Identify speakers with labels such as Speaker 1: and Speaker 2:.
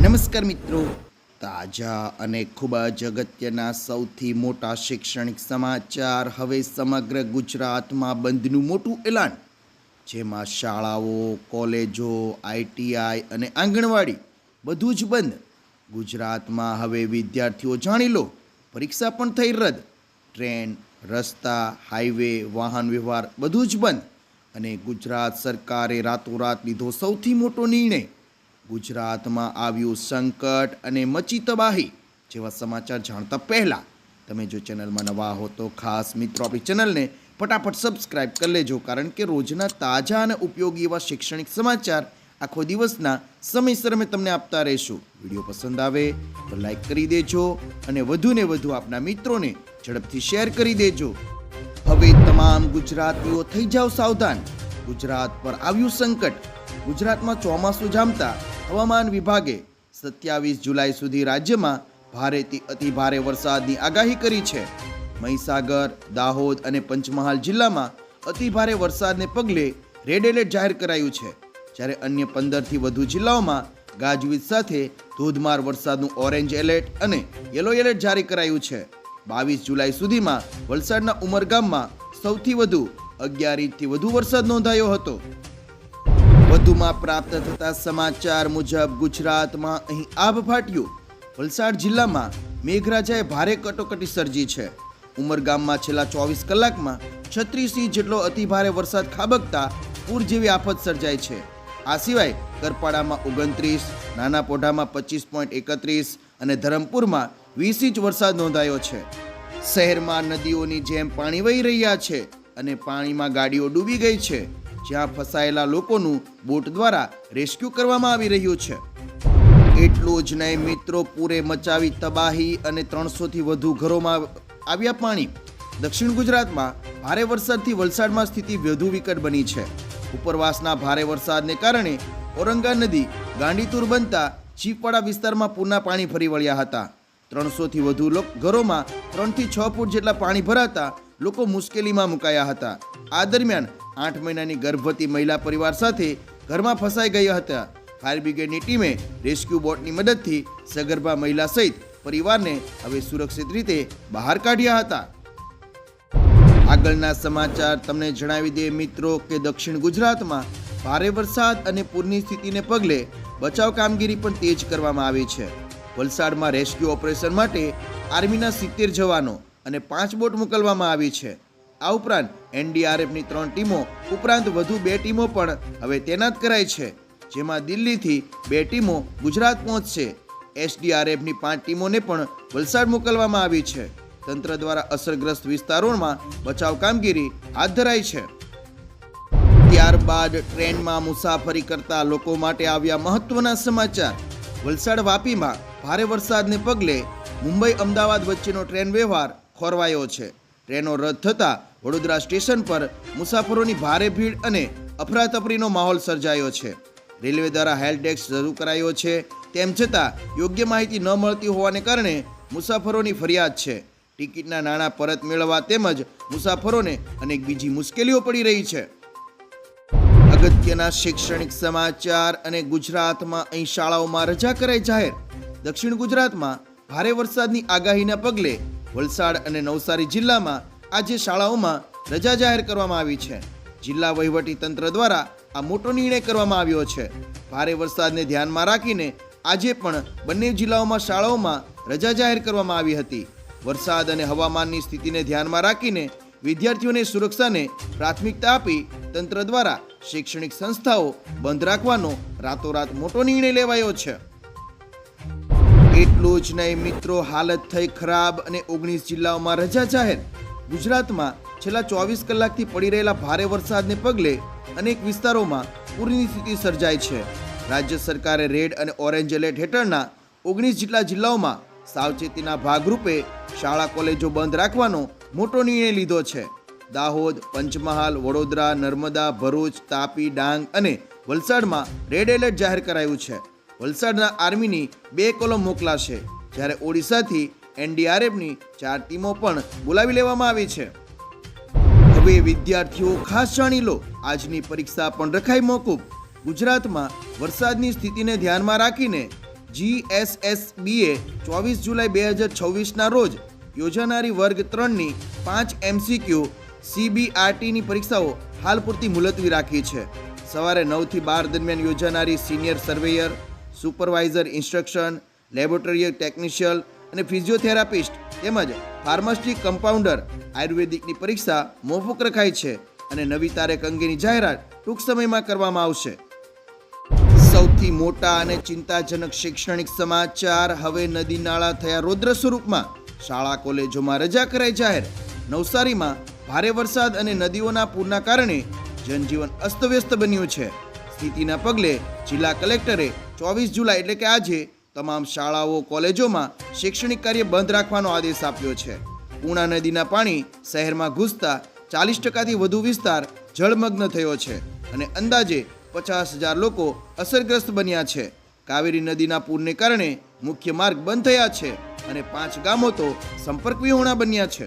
Speaker 1: નમસ્કાર મિત્રો, તાજા અને ખૂબ જ અગત્યના સૌથી મોટા શૈક્ષણિક સમાચાર. હવે સમગ્ર ગુજરાતમાં બંધનું મોટું એલાન, જેમાં શાળાઓ, કોલેજો, આઈટીઆઈ અને આંગણવાડી બધું જ બંધ. ગુજરાતમાં હવે વિદ્યાર્થીઓ જાણી લો, પરીક્ષા પણ થઈ રદ. ટ્રેન, રસ્તા, હાઈવે, વાહન વ્યવહાર બધું જ બંધ. અને ગુજરાત સરકારે રાતોરાત લીધો સૌથી મોટો નિર્ણય. ગુજરાતમાં આવ્યું સંકટ અને મચી તબાહી જેવા સમાચાર જાણતા પહેલાં તમે જો ચેનલમાં નવા હો તો ખાસ મિત્રો આપણી ચેનલને ફટાફટ સબસ્ક્રાઈબ કરી લેજો, કારણ કે રોજના તાજા અને ઉપયોગી એવા શૈક્ષણિક સમાચાર આખો દિવસના સમયસર અમે તમને આપતા રહીશું. વિડીયો પસંદ આવે તો લાઈક કરી દેજો અને વધુને વધુ આપના મિત્રોને ઝડપથી શેર કરી દેજો. હવે તમામ ગુજરાતીઓ થઈ જાઓ સાવધાન, ગુજરાત પર આવ્યું સંકટ. ગુજરાતમાં ચોમાસું જામતા હવામાન વિભાગે 27 જુલાઈ સુધી રાજ્યમાં ભારેથી અતિ ભારે વરસાદની આગાહી કરી છે. મહીસાગર, દાહોદ અને પંચમહાલ જિલ્લામાં અતિ ભારે વરસાદને પગલે રેડ એલર્ટ જાહેર કરાયું છે, જ્યારે અન્ય 15થી વધુ જિલ્લાઓમાં ગાજવીજ સાથે ધોધમાર વરસાદનું ઓરેન્જ એલર્ટ અને યલો એલર્ટ જારી કરાયું છે. 22 જુલાઈ સુધીમાં વલસાડના ઉમરગામમાં સૌથી વધુ 11 ઇંચથી વધુ વરસાદ નોંધાયો હતો. વધુમાં પ્રાપ્ત થતા સમાચાર મુજબ ગુજરાતમાં અહીં આભ ફાટ્યું. વલસાડ જિલ્લામાં મેઘરાજાએ ભારે કટોકટી સર્જી છે. ઉમરગામમાં છેલ્લા 24 કલાકમાં 36 ઇંચ જેટલો અતિભારે વરસાદ ખાબકતા પૂર જેવી આફત સર્જાઈ છે. આ સિવાય કરપાડામાં 29, નાના પોઢામાં 25.31 અને ધરમપુરમાં 20 ઇંચ વરસાદ નોંધાયો છે. શહેરમાં નદીઓની જેમ પાણી વહી રહ્યા છે અને પાણીમાં ગાડીઓ ડૂબી ગઈ છે, જ્યાં ફસાયેલા લોકોનું બોટ દ્વારા રેસ્ક્યુ કરવામાં આવી રહ્યું છે. એટલું જ નહીં મિત્રો, પૂરે મચાવી તબાહી અને 300થી વધુ ઘરોમાં આવ્યા પાણી. દક્ષિણ ગુજરાતમાં ભારે વરસાદથી વલસાડમાં સ્થિતિ વધુ વિકટ બની છે. ઉપરવાસના ભારે વરસાદને કારણે ઔરંગા નદી ગાંડીતુર બનતા ચીપવાડા વિસ્તારમાં પૂરના પાણી ફરી વળ્યા હતા. 300થી વધુ ઘરોમાં 3 થી 6 ફૂટ જેટલા પાણી ભરાતા લોકો મુશ્કેલીમાં મુકાયા હતા. આ દરમિયાન 8 મહિનાની ગર્ભવતી મહિલા પરિવાર સાથે ઘરમાં ફસાઈ ગયા હતા. ફાયર બ્રિગેડની ટીમે રેસ્ક્યુ બોટની મદદથી સગર્ભા મહિલા સહિત પરિવારને હવે સુરક્ષિત રીતે બહાર કાઢ્યા હતા. આગળના સમાચાર તમને જણાવી દે મિત્રો કે દક્ષિણ ગુજરાતમાં ભારે વરસાદ અને પૂરની સ્થિતિને પગલે બચાવ કામગીરી પણ તેજ કરવામાં આવી છે. વલસાડમાં રેસ્ક્યુ ઓપરેશન માટે આર્મીના 70 જવાનો અને 5 બોટ મોકલવામાં આવી છે. આ ઉપરાંત એનડીઆરએફની 3 ટીમો ઉપરાંત વધુ 2 ટીમો પણ હવે તૈનાત કરાઈ છે, જેમાં દિલ્હીથી 2 ટીમો ગુજરાત પહોંચશે. એસડીઆરએફની 5 ટીમોને પણ વલસાડ મોકલવામાં આવી છે. તંત્ર દ્વારા અસરગ્રસ્ત વિસ્તારોમાં બચાવ કામગીરી હાથ ધરાઈ છે. ત્યારબાદ ટ્રેનમાં મુસાફરી કરતા લોકો માટે આવ્યા મહત્વના સમાચાર. વલસાડ વાપીમાં ભારે વરસાદને પગલે મુંબઈ અમદાવાદ વચ્ચેનો ટ્રેન વ્યવહાર ખોરવાયો છે. ટ્રેનો રદ થતાં વડોદરા સ્ટેશન પર મુસાફરોની ભારે ભીડ અને અફરાતફરીનો માહોલ સર્જાયો છે. રેલવે દ્વારા હેલ્પ ડેસ્ક શરૂ કરાયો છે, તેમ છતાં યોગ્ય માહિતી ન મળતી હોવાને કારણે મુસાફરોની ફરિયાદ છે. ટિકિટના નાણાં પરત મેળવવા તેમજ મુસાફરોને અનેક બીજી મુશ્કેલીઓ પડી રહી છે. અગત્યના શૈક્ષણિક સમાચાર અને ગુજરાતમાં અહીં શાળાઓમાં રજા કરાઈ જાહેર. દક્ષિણ ગુજરાતમાં ભારે વરસાદની આગાહીના પગલે વલસાડ અને નવસારી જિલ્લામાં આજે શાળાઓમાં રજા જાહેર કરવામાં આવી છે. જિલ્લા વહીવટી તંત્ર દ્વારા આ મોટો નિર્ણય કરવામાં આવ્યો છે. ભારે વરસાદને ધ્યાનમાં રાખીને આજે પણ બંને જિલ્લાઓમાં શાળાઓમાં રજા જાહેર કરવામાં આવી હતી. વરસાદ અને હવામાનની સ્થિતિને ધ્યાનમાં રાખીને વિદ્યાર્થીઓની સુરક્ષાને પ્રાથમિકતા આપી તંત્ર દ્વારા શૈક્ષણિક સંસ્થાઓ બંધ રાખવાનો રાતોરાત મોટો નિર્ણય લેવાયો છે. એટલું જ નહીં મિત્રો, હાલત થઈ ખરાબ અને 19 જિલ્લાઓમાં રજા જાહેર. ગુજરાતમાં છેલ્લા 24 કલાકથી પડી રહેલા ભારે વરસાદને પગલે અનેક વિસ્તારોમાં પૂરની સ્થિતિ સર્જાઈ છે. રાજ્ય સરકારે રેડ અને ઓરેન્જ એલર્ટ હેઠળના 19 જેટલા જિલ્લાઓમાં સાવચેતીના ભાગરૂપે શાળા કોલેજો બંધ રાખવાનો મોટો નિર્ણય લીધો છે. દાહોદ, પંચમહાલ, વડોદરા, નર્મદા, ભરૂચ, તાપી, ડાંગ અને વલસાડમાં રેડ એલર્ટ જાહેર કરાયું છે. વલસાડના આર્મીની 2 કોલમ મોકલાશે, જ્યારે ઓડિશાથી એનડીઆરએફની 4 ટીમો પણ બોલાવી લેવામાં આવી છે. હવે વિદ્યાર્થીઓ ખાસ જાણી લો, આજની પરીક્ષા પણ રખાઈ મોકૂફ. ગુજરાતમાં વરસાદની સ્થિતિને ધ્યાનમાં રાખીને GSSBએ 24 જુલાઈ 2026ના રોજ યોજાનારી વર્ગ 3ની 5 MCQ CBRTની પરીક્ષાઓ હાલ પૂરતી મુલતવી રાખી છે. સવારે 9 થી 12 દરમિયાન યોજાનારી senior surveyor, supervisor instruction, laboratory technician અને ફિઝિયોથેરાપિસ્ટ તેમજ ફાર્માસ્ટી કમ્પાઉન્ડર આયુર્વેદિકની પરીક્ષા મોકૂફ રખાઈ છે અને નવી તારીખ અંગેની જાહેરાત ટૂંક સમયમાં કરવામાં આવશે. સૌથી મોટા અને ચિંતાજનક શૈક્ષણિક સમાચાર. હવે નદી નાળા થયા રૌદ્ર સ્વરૂપમાં. શાળા કોલેજોમાં રજા કરાઈ જાહેર. નવસારીમાં ભારે વરસાદ અને નદીઓના પૂરના કારણે જનજીવન અસ્તવ્યસ્ત બન્યું છે. સ્થિતિના પગલે જિલ્લા કલેક્ટરે 24 જુલાઈ એટલે કે આજે તમામ શાળાઓ કોલેજોમાં શૈક્ષણિક કાર્ય બંધ રાખવાનો આદેશ આપ્યો છે. પૂર્ણા નદીના પાણી શહેરમાં ઘૂસતા 40%થી વધુ વિસ્તાર જળમગ્ન થયો છે અને અંદાજે 50,000 લોકો અસરગ્રસ્ત બન્યા છે. કાવેરી નદીના પૂરને કારણે મુખ્ય માર્ગ બંધ થયા છે અને 5 ગામો તો સંપર્ક વિહોણા બન્યા છે.